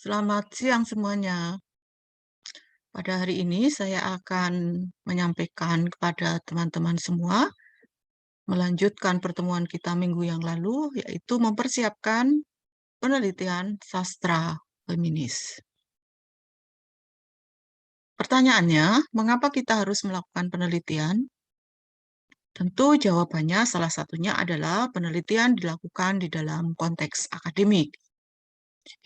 Selamat siang semuanya. Pada hari ini saya akan menyampaikan kepada teman-teman semua, melanjutkan pertemuan kita minggu yang lalu, yaitu mempersiapkan penelitian sastra feminis. Pertanyaannya, mengapa kita harus melakukan penelitian? Tentu jawabannya salah satunya adalah penelitian dilakukan di dalam konteks akademik,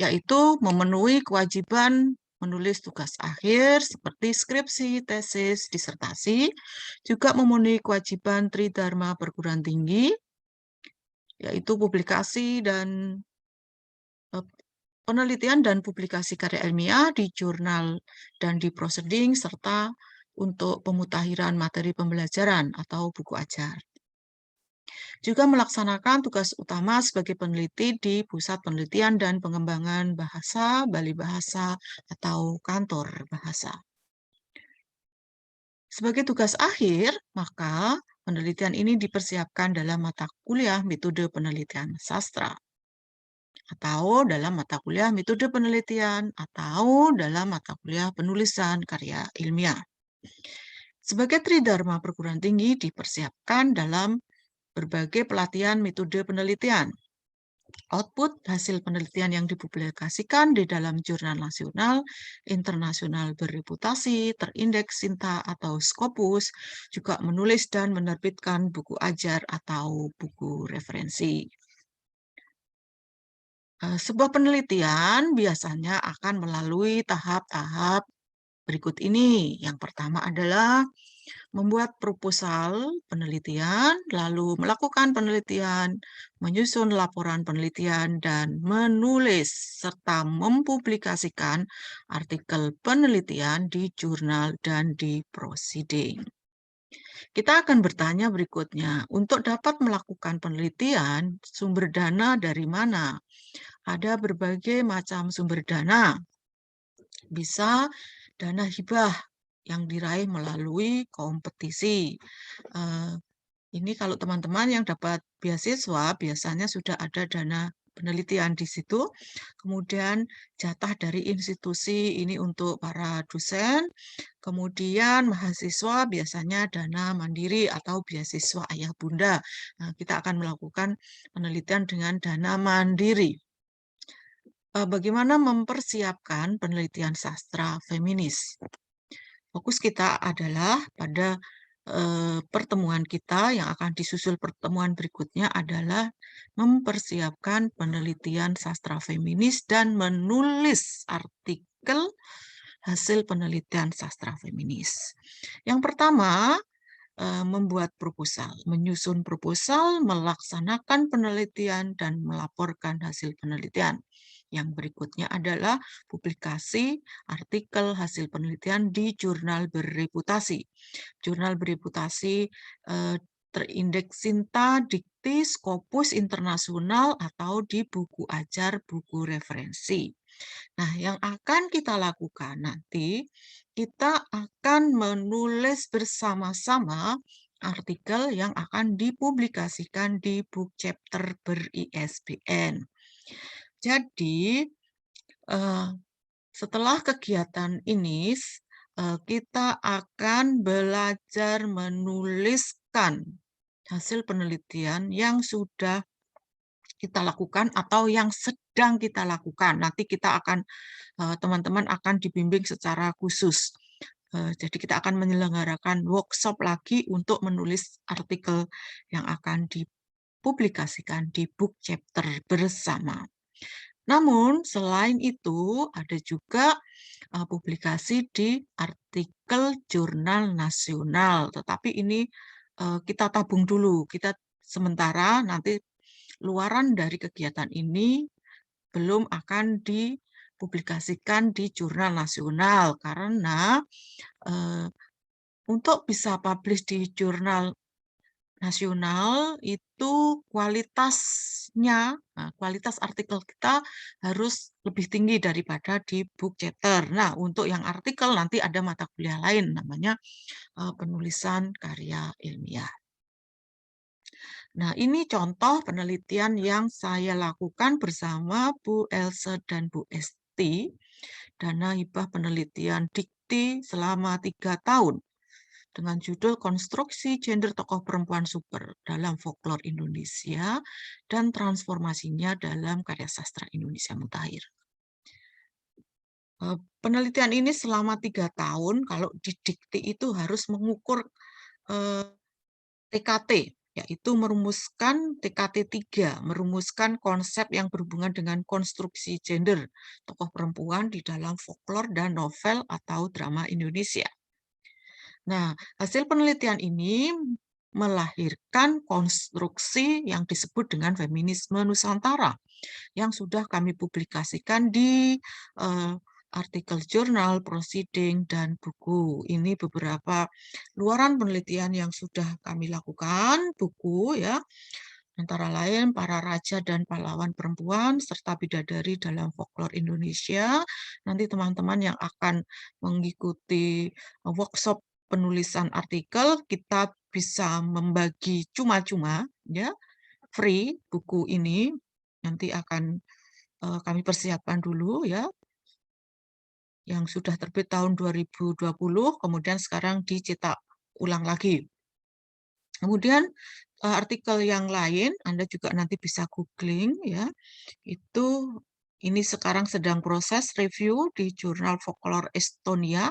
yaitu memenuhi kewajiban menulis tugas akhir seperti skripsi, tesis, disertasi, juga memenuhi kewajiban Tridharma perguruan tinggi, yaitu publikasi dan eh, penelitian dan publikasi karya ilmiah di jurnal dan di proceeding, serta untuk pemutahiran materi pembelajaran atau buku ajar. Juga melaksanakan tugas utama sebagai peneliti di Pusat Penelitian dan Pengembangan Bahasa, Bali Bahasa, atau Kantor Bahasa. Sebagai tugas akhir, maka penelitian ini dipersiapkan dalam mata kuliah metode penelitian sastra, atau dalam mata kuliah metode penelitian, atau dalam mata kuliah penulisan karya ilmiah. Sebagai Tridharma perguruan tinggi dipersiapkan dalam berbagai pelatihan metode penelitian. Output hasil penelitian yang dipublikasikan di dalam jurnal nasional, internasional bereputasi, terindeks SINTA atau Scopus, juga menulis dan menerbitkan buku ajar atau buku referensi. Sebuah penelitian biasanya akan melalui tahap-tahap berikut ini. Yang pertama adalah membuat proposal penelitian, lalu melakukan penelitian, menyusun laporan penelitian, dan menulis serta mempublikasikan artikel penelitian di jurnal dan di proceeding. Kita akan bertanya berikutnya, untuk dapat melakukan penelitian, sumber dana dari mana? Ada berbagai macam sumber dana. Bisa dana hibah yang diraih melalui kompetisi. Eh, Ini kalau teman-teman yang dapat beasiswa, biasanya sudah ada dana penelitian di situ. Kemudian jatah dari institusi ini untuk para dosen. Kemudian mahasiswa biasanya dana mandiri atau beasiswa ayah bunda. Nah, kita akan melakukan penelitian dengan dana mandiri. Bagaimana mempersiapkan penelitian sastra feminis? Fokus kita adalah pada pertemuan kita yang akan disusul pertemuan berikutnya adalah mempersiapkan penelitian sastra feminis dan menulis artikel hasil penelitian sastra feminis. Yang pertama, membuat proposal, menyusun proposal, melaksanakan penelitian, dan melaporkan hasil penelitian. Yang berikutnya adalah publikasi artikel hasil penelitian di jurnal bereputasi. Jurnal bereputasi terindeks SINTA, Dikti, Scopus Internasional, atau di buku ajar, buku referensi. Nah, yang akan kita lakukan nanti, kita akan menulis bersama-sama artikel yang akan dipublikasikan di book chapter ber-ISBN. Jadi, setelah kegiatan ini, kita akan belajar menuliskan hasil penelitian yang sudah kita lakukan atau yang sedang kita lakukan. Nanti kita akan teman-teman akan dibimbing secara khusus. Jadi kita akan menyelenggarakan workshop lagi untuk menulis artikel yang akan dipublikasikan di book chapter bersama. Namun selain itu ada juga publikasi di artikel jurnal nasional. Tetapi ini kita tabung dulu. Kita sementara nanti luaran dari kegiatan ini belum akan dipublikasikan di jurnal nasional karena untuk bisa publish di jurnal nasional itu kualitasnya, kualitas artikel kita harus lebih tinggi daripada di book chapter. Nah, untuk yang artikel nanti ada mata kuliah lain namanya penulisan karya ilmiah. Nah, ini contoh penelitian yang saya lakukan bersama Bu Else dan Bu Dikti, dana hibah penelitian Dikti selama 3 tahun dengan judul Konstruksi Gender Tokoh Perempuan Super dalam Folklore Indonesia dan Transformasinya dalam Karya Sastra Indonesia Mutakhir. Penelitian ini selama 3 tahun, kalau di Dikti itu harus mengukur TKT, yaitu merumuskan TKT 3, merumuskan konsep yang berhubungan dengan konstruksi gender tokoh perempuan di dalam folklore dan novel atau drama Indonesia. Nah, hasil penelitian ini melahirkan konstruksi yang disebut dengan feminisme Nusantara yang sudah kami publikasikan di artikel jurnal, proceeding, dan buku. Ini beberapa luaran penelitian yang sudah kami lakukan, buku ya, antara lain Para Raja dan Pahlawan Perempuan serta Bidadari dalam Folklore Indonesia. Nanti teman-teman yang akan mengikuti workshop penulisan artikel, kita bisa membagi cuma-cuma ya, free buku ini. Nanti akan kami persiapkan dulu ya, yang sudah terbit tahun 2020, kemudian sekarang dicetak ulang lagi. Kemudian artikel yang lain Anda juga nanti bisa googling ya. Ini sekarang sedang proses review di Jurnal Folklore Estonia.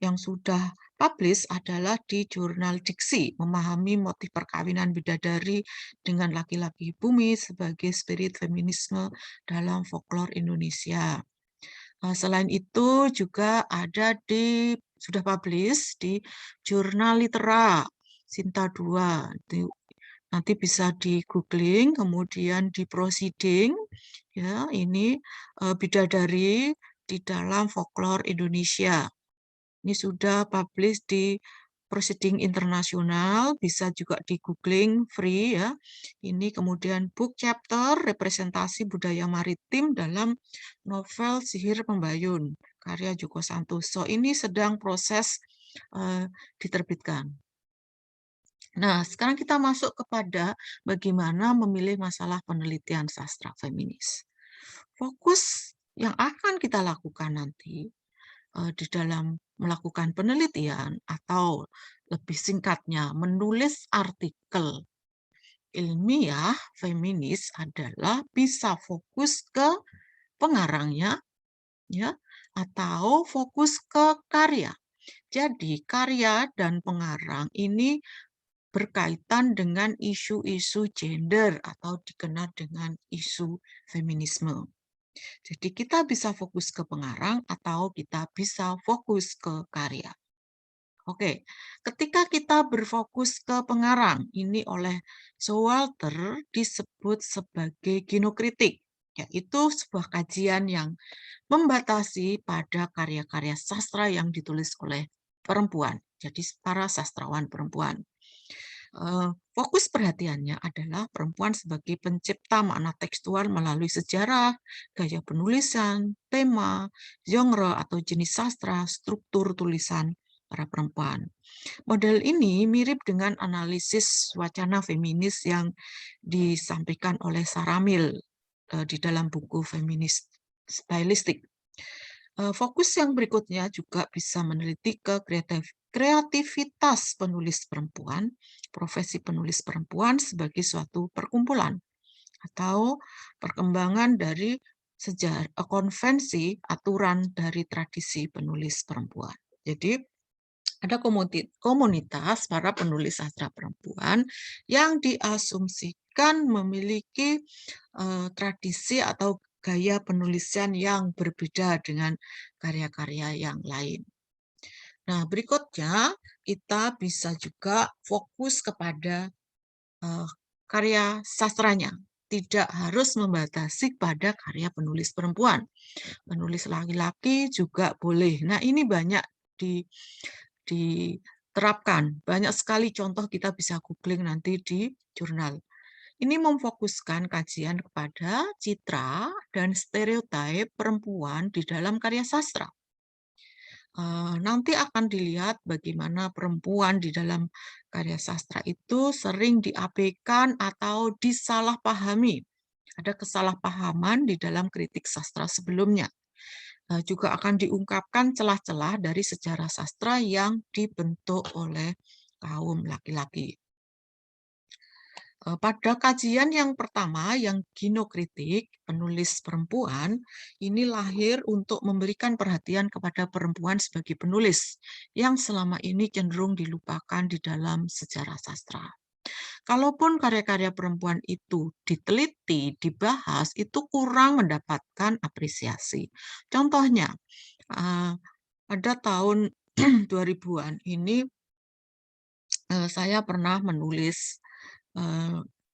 Yang sudah publish adalah di Jurnal Diksi, Memahami Motif Perkawinan Bidadari dengan Laki-laki Bumi sebagai Spirit Feminisme dalam Folklore Indonesia. Selain itu juga ada sudah publish di Jurnal Litera Sinta 2. Nanti bisa di googling, kemudian di proceeding ya, ini Bidadari di dalam Folklore Indonesia. Ini sudah publish di Proceeding Internasional, bisa juga di googling free ya. Ini kemudian book chapter representasi budaya maritim dalam novel Sihir Pembayun karya Djoko Santoso. Ini sedang proses diterbitkan. Nah, sekarang kita masuk kepada bagaimana memilih masalah penelitian sastra feminis. Fokus yang akan kita lakukan nanti di dalam melakukan penelitian atau lebih singkatnya menulis artikel ilmiah feminis adalah bisa fokus ke pengarangnya ya atau fokus ke karya. Jadi karya dan pengarang ini berkaitan dengan isu-isu gender atau dikenal dengan isu feminisme. Jadi kita bisa fokus ke pengarang atau kita bisa fokus ke karya. Oke, ketika kita berfokus ke pengarang, ini oleh Showalter disebut sebagai ginokritik, yaitu sebuah kajian yang membatasi pada karya-karya sastra yang ditulis oleh perempuan, jadi para sastrawan perempuan. Fokus perhatiannya adalah perempuan sebagai pencipta makna tekstual melalui sejarah, gaya penulisan, tema, genre atau jenis sastra, struktur tulisan para perempuan. Model ini mirip dengan analisis wacana feminis yang disampaikan oleh Saramil di dalam buku Feminis Stylistik. Fokus yang berikutnya juga bisa meneliti ke kreativitas penulis perempuan, profesi penulis perempuan sebagai suatu perkumpulan atau perkembangan dari sejarah konvensi aturan dari tradisi penulis perempuan. Jadi ada komunitas para penulis sastra perempuan yang diasumsikan memiliki tradisi atau gaya penulisan yang berbeda dengan karya-karya yang lain. Nah, berikutnya kita bisa juga fokus kepada karya sastranya. Tidak harus membatasi pada karya penulis perempuan. Penulis laki-laki juga boleh. Nah, ini banyak diterapkan. Banyak sekali contoh kita bisa googling nanti di jurnal. Ini memfokuskan kajian kepada citra dan stereotip perempuan di dalam karya sastra. Nanti akan dilihat bagaimana perempuan di dalam karya sastra itu sering diabaikan atau disalahpahami. Ada kesalahpahaman di dalam kritik sastra sebelumnya. Juga akan diungkapkan celah-celah dari sejarah sastra yang dibentuk oleh kaum laki-laki. Pada kajian yang pertama, yang ginokritik, penulis perempuan, ini lahir untuk memberikan perhatian kepada perempuan sebagai penulis, yang selama ini cenderung dilupakan di dalam sejarah sastra. Kalaupun karya-karya perempuan itu diteliti, dibahas, itu kurang mendapatkan apresiasi. Contohnya, pada tahun 2000-an ini saya pernah menulis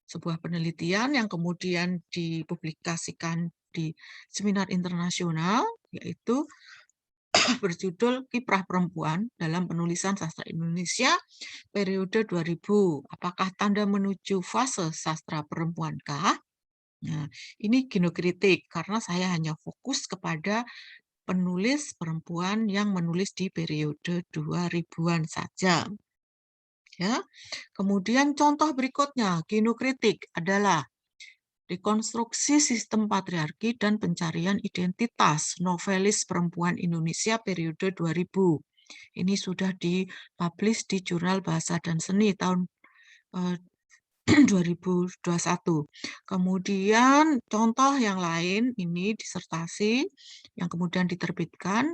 sebuah penelitian yang kemudian dipublikasikan di seminar internasional, yaitu berjudul Kiprah Perempuan dalam Penulisan Sastra Indonesia periode 2000. Apakah tanda menuju fase sastra perempuankah? Nah, ini ginokritik karena saya hanya fokus kepada penulis perempuan yang menulis di periode 2000-an saja. Ya. Kemudian contoh berikutnya, ginokritik adalah rekonstruksi sistem patriarki dan pencarian identitas novelis perempuan Indonesia periode 2000. Ini sudah dipublish di Jurnal Bahasa dan Seni tahun 2021. Kemudian contoh yang lain, ini disertasi yang kemudian diterbitkan,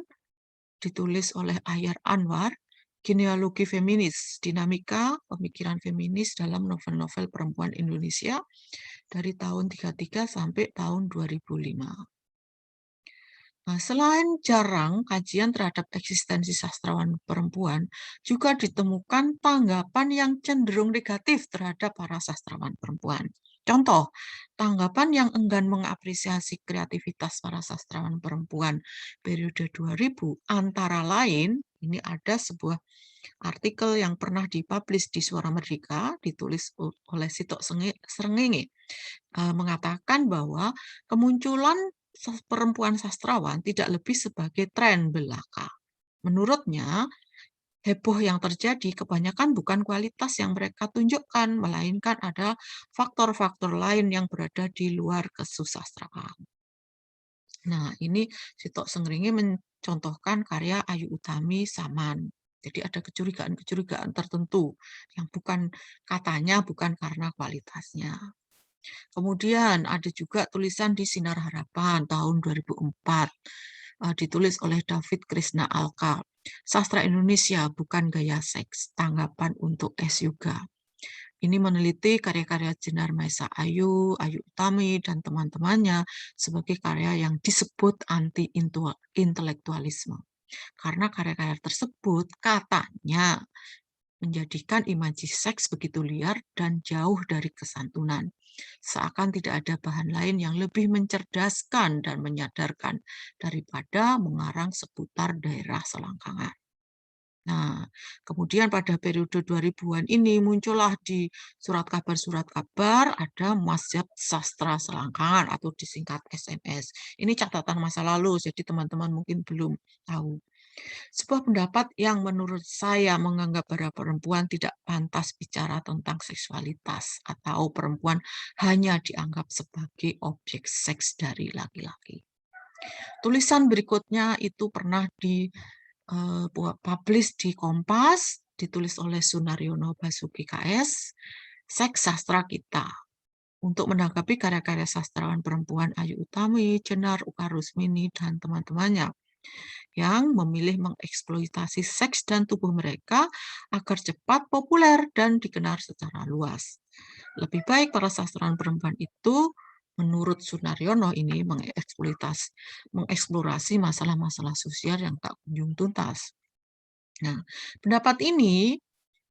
ditulis oleh Ahyar Anwar, Genealogi Feminis, Dinamika Pemikiran Feminis dalam Novel-novel Perempuan Indonesia dari tahun 33 sampai tahun 2005. Nah, selain jarang kajian terhadap eksistensi sastrawan perempuan, juga ditemukan tanggapan yang cenderung negatif terhadap para sastrawan perempuan. Contoh, tanggapan yang enggan mengapresiasi kreativitas para sastrawan perempuan periode 2000 antara lain, ini ada sebuah artikel yang pernah dipublish di Suara Merdeka, ditulis oleh Sitok Srengenge, mengatakan bahwa kemunculan perempuan sastrawan tidak lebih sebagai tren belaka. Menurutnya, heboh yang terjadi kebanyakan bukan kualitas yang mereka tunjukkan, melainkan ada faktor-faktor lain yang berada di luar kesusastraan. Nah, ini Sitok Srengenge mencontohkan karya Ayu Utami Saman. Jadi ada kecurigaan-kecurigaan tertentu yang katanya bukan karena kualitasnya. Kemudian ada juga tulisan di Sinar Harapan tahun 2004, ditulis oleh David Krishna Alka. Sastra Indonesia bukan gaya seks, tanggapan untuk S. Yoga. Ini meneliti karya-karya Jenar Maesa Ayu, Ayu Utami, dan teman-temannya sebagai karya yang disebut anti-intelektualisme. Karena karya-karya tersebut katanya menjadikan imaji seks begitu liar dan jauh dari kesantunan. Seakan tidak ada bahan lain yang lebih mencerdaskan dan menyadarkan daripada mengarang seputar daerah selangkangan. Nah, kemudian pada periode 2000-an ini muncullah di surat kabar ada Mazhab Sastra Selangkangan atau disingkat SMS. Ini catatan masa lalu, jadi teman-teman mungkin belum tahu. Sebuah pendapat yang menurut saya menganggap para perempuan tidak pantas bicara tentang seksualitas atau perempuan hanya dianggap sebagai objek seks dari laki-laki. Tulisan berikutnya itu pernah publish di Kompas, ditulis oleh Sunaryono Basuki KS, Seks Sastra Kita. Untuk menanggapi karya-karya sastrawan perempuan Ayu Utami, Jenar, Uka Rusmini, dan teman-temannya yang memilih mengeksploitasi seks dan tubuh mereka agar cepat populer dan dikenal secara luas. Lebih baik para sastrawan perempuan itu, menurut Sunaryono ini, mengeksplorasi masalah-masalah sosial yang tak kunjung tuntas. Nah, pendapat ini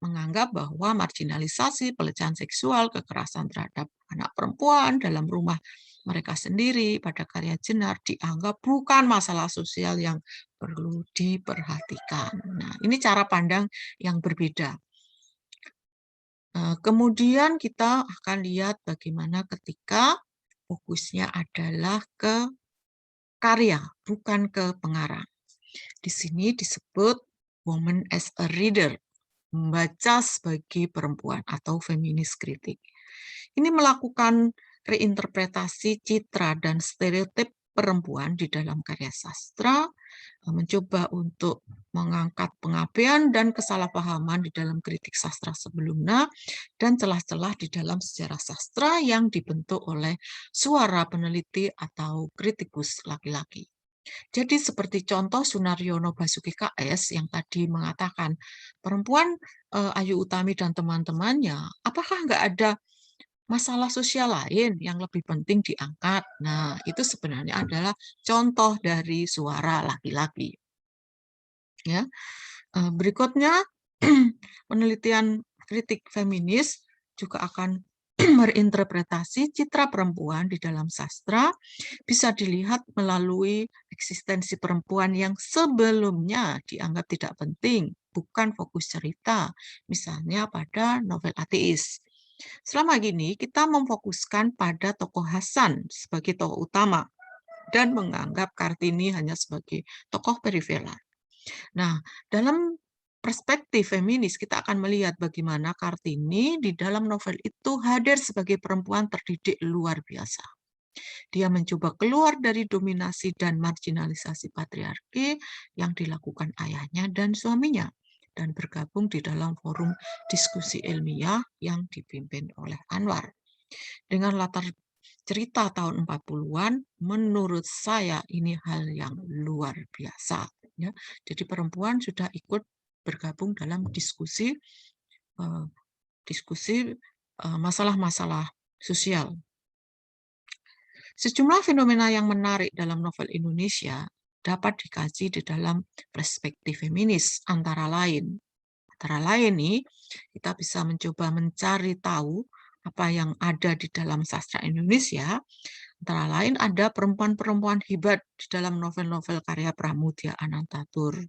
menganggap bahwa marginalisasi, pelecehan seksual, kekerasan terhadap anak perempuan dalam rumah mereka sendiri pada karya Jenar dianggap bukan masalah sosial yang perlu diperhatikan. Nah, ini cara pandang yang berbeda. Kemudian kita akan lihat bagaimana ketika fokusnya adalah ke karya, bukan ke pengarang. Di sini disebut woman as a reader, membaca sebagai perempuan atau feminis kritik. Ini melakukan reinterpretasi citra dan stereotip perempuan di dalam karya sastra, mencoba untuk mengangkat pengabaian dan kesalahpahaman di dalam kritik sastra sebelumnya, dan celah-celah di dalam sejarah sastra yang dibentuk oleh suara peneliti atau kritikus laki-laki. Jadi seperti contoh Sunaryono Basuki KS yang tadi mengatakan, perempuan Ayu Utami dan teman-temannya, apakah nggak ada masalah sosial lain yang lebih penting diangkat? Nah, itu sebenarnya adalah contoh dari suara laki-laki. Ya, berikutnya penelitian kritik feminis juga akan berinterpretasi citra perempuan di dalam sastra bisa dilihat melalui eksistensi perempuan yang sebelumnya dianggap tidak penting, bukan fokus cerita, misalnya pada novel ateis. Selama ini kita memfokuskan pada tokoh Hasan sebagai tokoh utama dan menganggap Kartini hanya sebagai tokoh periferal. Nah, dalam perspektif feminis kita akan melihat bagaimana Kartini di dalam novel itu hadir sebagai perempuan terdidik luar biasa. Dia mencoba keluar dari dominasi dan marginalisasi patriarki yang dilakukan ayahnya dan suaminya dan bergabung di dalam forum diskusi ilmiah yang dipimpin oleh Anwar. Dengan latar cerita tahun 40-an, menurut saya ini hal yang luar biasa. Ya. Jadi perempuan sudah ikut bergabung dalam diskusi masalah-masalah sosial. Sejumlah fenomena yang menarik dalam novel Indonesia dapat dikaji di dalam perspektif feminis, antara lain nih, kita bisa mencoba mencari tahu apa yang ada di dalam sastra Indonesia. Antara lain ada perempuan-perempuan hebat di dalam novel-novel karya Pramudia Anantatur.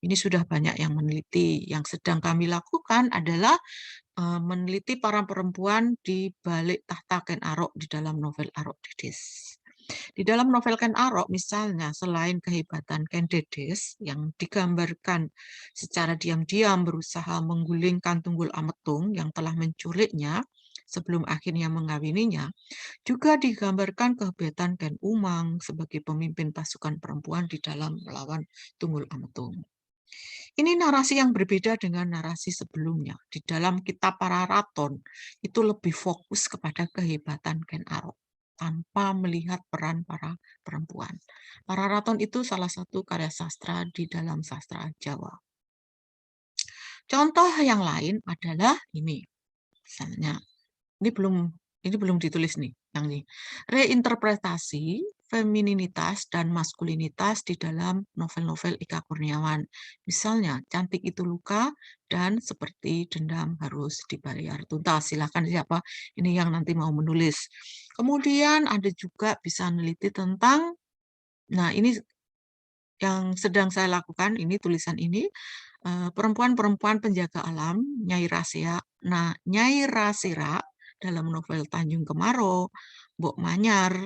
Ini sudah banyak yang meneliti. Yang sedang kami lakukan adalah meneliti para perempuan di balik tahta Ken Arok di dalam novel Arok Dedes. Di dalam novel Ken Arok misalnya, selain kehebatan Ken Dedes yang digambarkan secara diam-diam berusaha menggulingkan Tunggul Ametung yang telah menculiknya sebelum akhirnya mengawininya, juga digambarkan kehebatan Ken Umang sebagai pemimpin pasukan perempuan di dalam melawan Tunggul Ametung. Ini narasi yang berbeda dengan narasi sebelumnya. Di dalam kitab Pararaton, itu lebih fokus kepada kehebatan Ken Arok tanpa melihat peran para perempuan. Pararaton itu salah satu karya sastra di dalam sastra Jawa. Contoh yang lain adalah ini. Misalnya, ini belum ditulis nih, yang ini. Reinterpretasi femininitas dan maskulinitas di dalam novel-novel Ika Kurniawan. Misalnya, Cantik Itu Luka dan Seperti Dendam Harus Dibayar Tuntas. Silakan siapa ini yang nanti mau menulis. Kemudian ada juga bisa meneliti tentang, nah ini yang sedang saya lakukan, ini tulisan ini, perempuan-perempuan penjaga alam, Nyai Rasya. Nah, Nyai Rasira dalam novel Tanjung Kemarau, Mbok Manyar,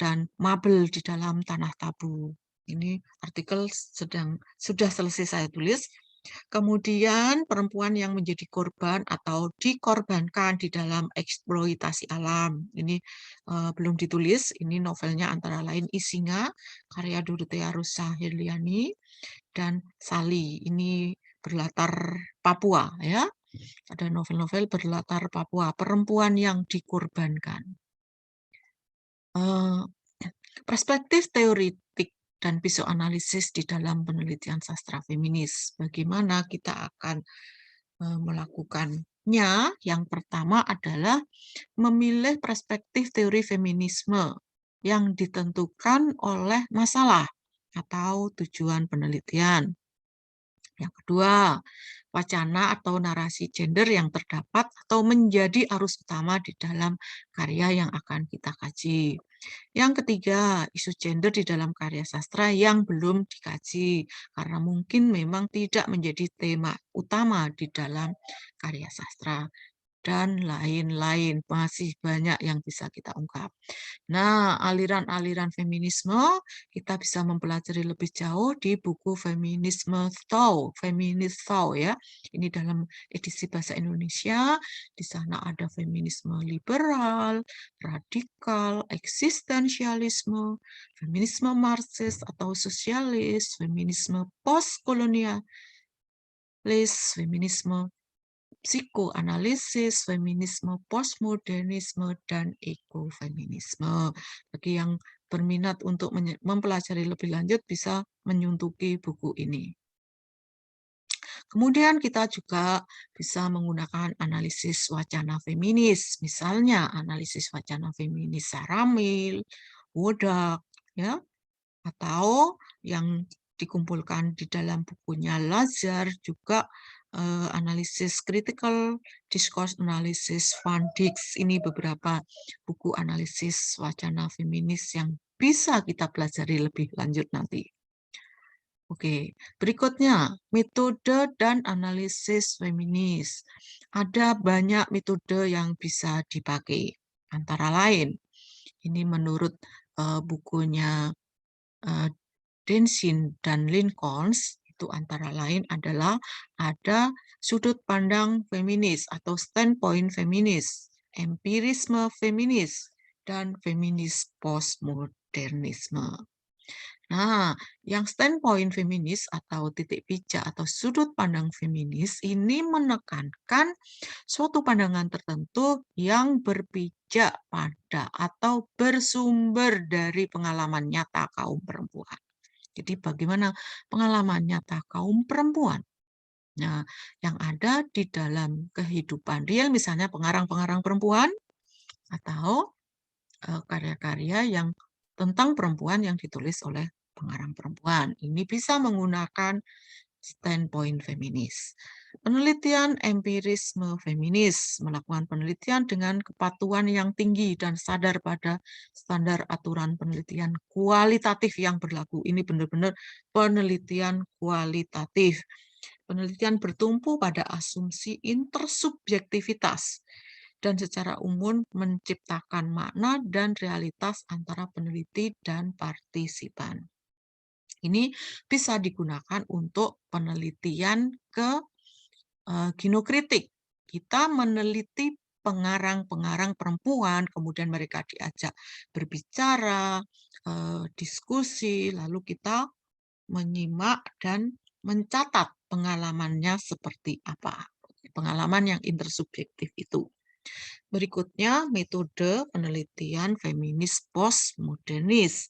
dan Mabel di dalam Tanah Tabu. Ini artikel sudah selesai saya tulis. Kemudian perempuan yang menjadi korban atau dikorbankan di dalam eksploitasi alam. Ini belum ditulis, ini novelnya antara lain Isinga, karya Dorothea Rosa Herliani, dan Sali. Ini berlatar Papua ya. Ada novel-novel berlatar Papua, perempuan yang dikorbankan. Perspektif teoritik dan psikoanalisis di dalam penelitian sastra feminis. Bagaimana kita akan melakukannya? Yang pertama adalah memilih perspektif teori feminisme yang ditentukan oleh masalah atau tujuan penelitian. Yang kedua, wacana atau narasi gender yang terdapat atau menjadi arus utama di dalam karya yang akan kita kaji. Yang ketiga, isu gender di dalam karya sastra yang belum dikaji, karena mungkin memang tidak menjadi tema utama di dalam karya sastra. dan lain-lain. Masih banyak yang bisa kita ungkap. Nah, aliran-aliran feminisme kita bisa mempelajari lebih jauh di buku Feminisme Thought, Feminist Thought ya. Ini dalam edisi bahasa Indonesia. Di sana ada feminisme liberal, radikal, eksistensialisme, feminisme Marxis atau sosialis, feminisme postkolonialis, feminisme psikoanalisis, feminisme postmodernisme, dan ekofeminisme. Bagi yang berminat untuk mempelajari lebih lanjut bisa menyuntuki buku ini. Kemudian kita juga bisa menggunakan analisis wacana feminis, misalnya analisis wacana feminis Saramil, Wodak, ya, atau yang dikumpulkan di dalam bukunya Lazar juga analisis critical discourse analysis Van Dix. Ini beberapa buku analisis wacana feminis yang bisa kita pelajari lebih lanjut nanti. Oke, berikutnya metode dan analisis feminis. Ada banyak metode yang bisa dipakai. Antara lain, ini menurut bukunya Denshin dan Lincolns, itu antara lain adalah ada sudut pandang feminis atau standpoint feminis, empirisme feminis, dan feminis postmodernisme. Nah, yang standpoint feminis atau titik pijak atau sudut pandang feminis ini menekankan suatu pandangan tertentu yang berpijak pada atau bersumber dari pengalaman nyata kaum perempuan. Jadi bagaimana pengalaman nyata kaum perempuan? Nah, yang ada di dalam kehidupan real, misalnya pengarang-pengarang perempuan atau karya-karya yang tentang perempuan yang ditulis oleh pengarang perempuan. Ini bisa menggunakan standpoint feminis. Penelitian empirisme feminis melakukan penelitian dengan kepatuhan yang tinggi dan sadar pada standar aturan penelitian kualitatif yang berlaku. Ini benar-benar penelitian kualitatif. Penelitian bertumpu pada asumsi intersubjektivitas dan secara umum menciptakan makna dan realitas antara peneliti dan partisipan. Ini bisa digunakan untuk penelitian ke ginokritik. Kita meneliti pengarang-pengarang perempuan, kemudian mereka diajak berbicara, diskusi, lalu kita menyimak dan mencatat pengalamannya seperti apa. Pengalaman yang intersubjektif itu. Berikutnya, metode penelitian feminis postmodernis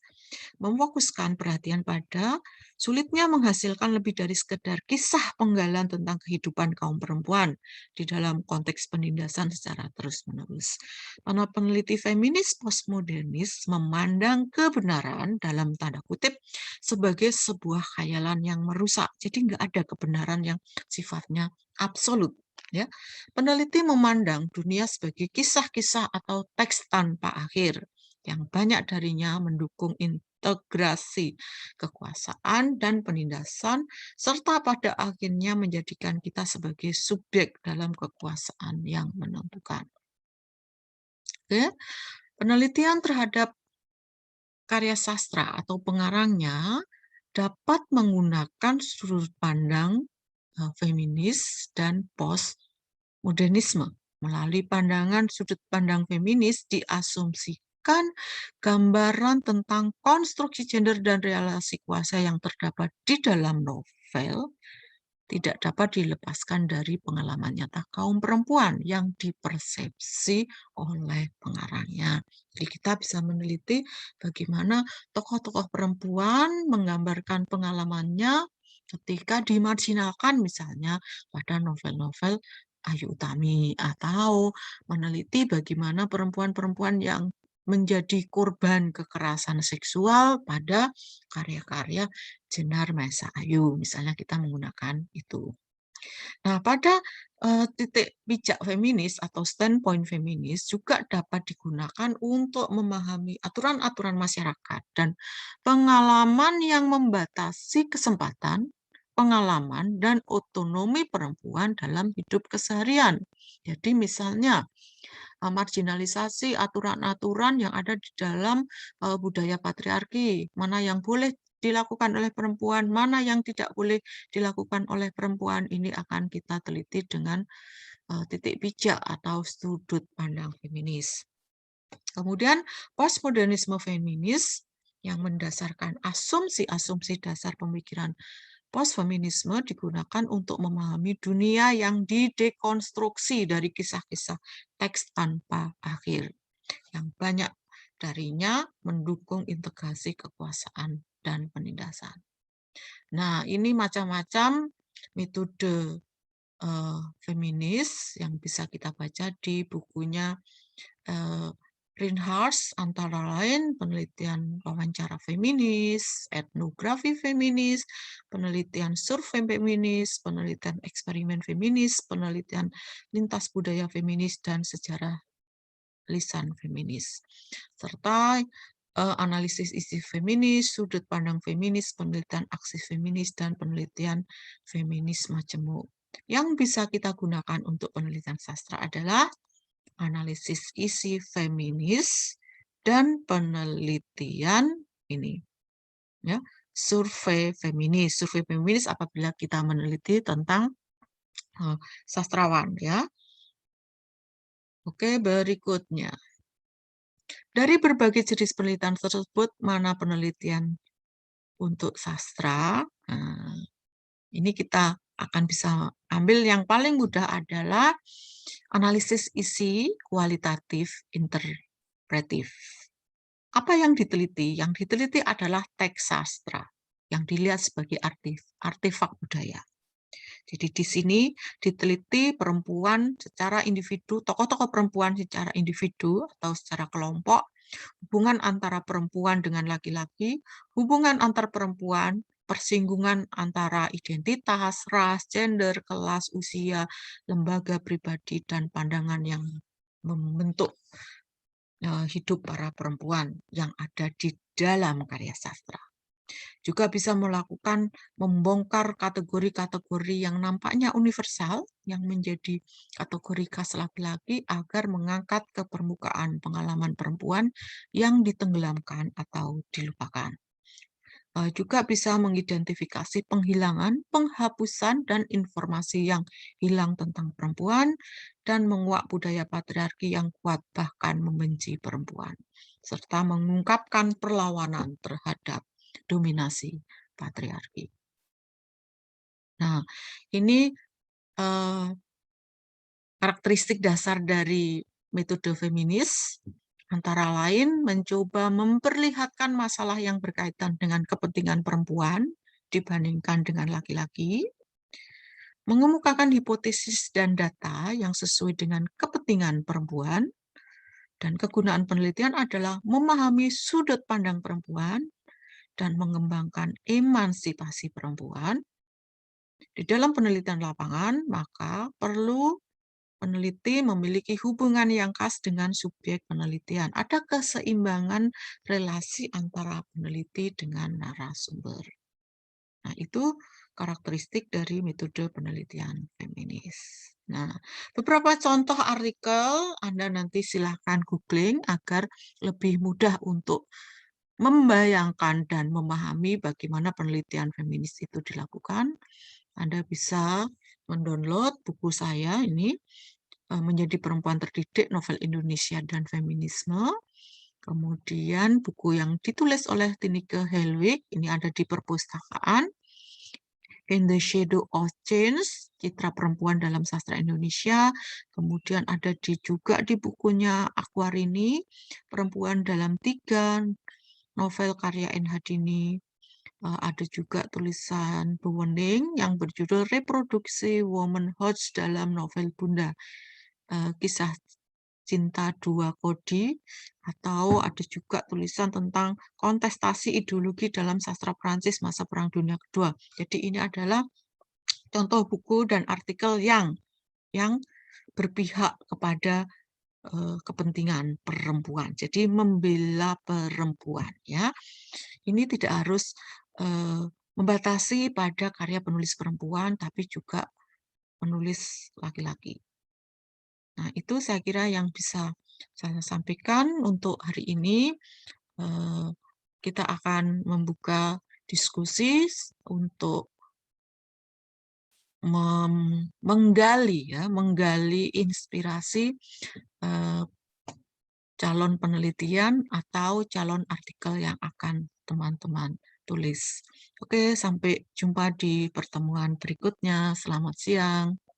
memfokuskan perhatian pada sulitnya menghasilkan lebih dari sekedar kisah penggalan tentang kehidupan kaum perempuan di dalam konteks penindasan secara terus-menerus. Para peneliti feminis postmodernis memandang kebenaran dalam tanda kutip sebagai sebuah khayalan yang merusak. Jadi nggak ada kebenaran yang sifatnya absolut. Ya, peneliti memandang dunia sebagai kisah-kisah atau teks tanpa akhir yang banyak darinya mendukung integrasi kekuasaan dan penindasan, serta pada akhirnya menjadikan kita sebagai subjek dalam kekuasaan yang menentukan. Oke. Penelitian terhadap karya sastra atau pengarangnya dapat menggunakan sudut pandang feminis dan postmodernisme. Melalui pandangan sudut pandang feminis diasumsikan gambaran tentang konstruksi gender dan relasi kuasa yang terdapat di dalam novel tidak dapat dilepaskan dari pengalaman nyata kaum perempuan yang dipersepsi oleh pengarangnya. Jadi kita bisa meneliti bagaimana tokoh-tokoh perempuan menggambarkan pengalamannya ketika dimarginalkan misalnya pada novel-novel Ayu Utami, atau meneliti bagaimana perempuan-perempuan yang menjadi korban kekerasan seksual pada karya-karya Jenar Maesa Ayu, misalnya kita menggunakan itu. Nah, pada titik bijak feminis atau standpoint feminis juga dapat digunakan untuk memahami aturan-aturan masyarakat dan pengalaman yang membatasi kesempatan, pengalaman, dan otonomi perempuan dalam hidup keseharian. Jadi misalnya, marginalisasi aturan-aturan yang ada di dalam budaya patriarki, mana yang boleh dilakukan oleh perempuan, mana yang tidak boleh dilakukan oleh perempuan, ini akan kita teliti dengan titik bijak atau sudut pandang feminis. Kemudian postmodernisme feminis yang mendasarkan asumsi-asumsi dasar pemikiran postfeminisme digunakan untuk memahami dunia yang didekonstruksi dari kisah-kisah teks tanpa akhir, yang banyak darinya mendukung integrasi kekuasaan dan penindasan. Nah, ini macam-macam metode feminis yang bisa kita baca di bukunya Rinehart, antara lain penelitian wawancara feminis, etnografi feminis, penelitian survei feminis, penelitian eksperimen feminis, penelitian lintas budaya feminis, dan sejarah lisan feminis, serta analisis isi feminis, sudut pandang feminis, penelitian aksi feminis, dan penelitian feminis majemuk. Yang bisa kita gunakan untuk penelitian sastra adalah analisis isi feminis dan penelitian ini, ya, survei feminis. Survei feminis apabila kita meneliti tentang sastrawan, ya. Oke, berikutnya. Dari berbagai jenis penelitian tersebut, mana penelitian untuk sastra? Nah, ini kita akan bisa ambil yang paling mudah adalah analisis isi kualitatif interpretif. Apa yang diteliti? Yang diteliti adalah teks sastra yang dilihat sebagai artefak budaya. Jadi di sini diteliti perempuan secara individu, tokoh-tokoh perempuan secara individu atau secara kelompok, hubungan antara perempuan dengan laki-laki, hubungan antar perempuan, persinggungan antara identitas, ras, gender, kelas, usia, lembaga pribadi, dan pandangan yang membentuk hidup para perempuan yang ada di dalam karya sastra. Juga bisa melakukan membongkar kategori-kategori yang nampaknya universal, yang menjadi kategori khas laki-laki, agar mengangkat ke permukaan pengalaman perempuan yang ditenggelamkan atau dilupakan. Juga bisa mengidentifikasi penghilangan, penghapusan, dan informasi yang hilang tentang perempuan, dan menguak budaya patriarki yang kuat bahkan membenci perempuan, serta mengungkapkan perlawanan terhadap dominasi patriarki. Nah, ini karakteristik dasar dari metode feminis, antara lain mencoba memperlihatkan masalah yang berkaitan dengan kepentingan perempuan dibandingkan dengan laki-laki, mengemukakan hipotesis dan data yang sesuai dengan kepentingan perempuan, dan kegunaan penelitian adalah memahami sudut pandang perempuan dan mengembangkan emansipasi perempuan. Di dalam penelitian lapangan, maka perlu peneliti memiliki hubungan yang khas dengan subjek penelitian. Ada keseimbangan relasi antara peneliti dengan narasumber. Nah, itu karakteristik dari metode penelitian feminis. Nah, beberapa contoh artikel Anda nanti silahkan googling agar lebih mudah untuk membayangkan dan memahami bagaimana penelitian feminis itu dilakukan. Anda bisa mendownload buku saya ini, Menjadi Perempuan Terdidik, Novel Indonesia dan Feminisme. Kemudian buku yang ditulis oleh Tineke Helwig, ini ada di perpustakaan. In the Shadow of Change, Citra Perempuan dalam Sastra Indonesia. Kemudian ada juga di bukunya Aquarini, Perempuan dalam 3, novel karya N. Hadini. Ada juga tulisan Bewening yang berjudul Reproduksi Womanhood dalam novel Bunda, Kisah Cinta Dua Kodi, atau ada juga tulisan tentang kontestasi ideologi dalam sastra Prancis masa Perang Dunia Kedua. Jadi ini adalah contoh buku dan artikel yang berpihak kepada kepentingan perempuan. Jadi membela perempuan, ya. Ini tidak harus membatasi pada karya penulis perempuan, tapi juga penulis laki-laki. Nah, itu saya kira yang bisa saya sampaikan untuk hari ini. Eee, kita akan membuka diskusi untuk menggali inspirasi, eee, calon penelitian atau calon artikel yang akan teman-teman tulis. Oke, sampai jumpa di pertemuan berikutnya. Selamat siang.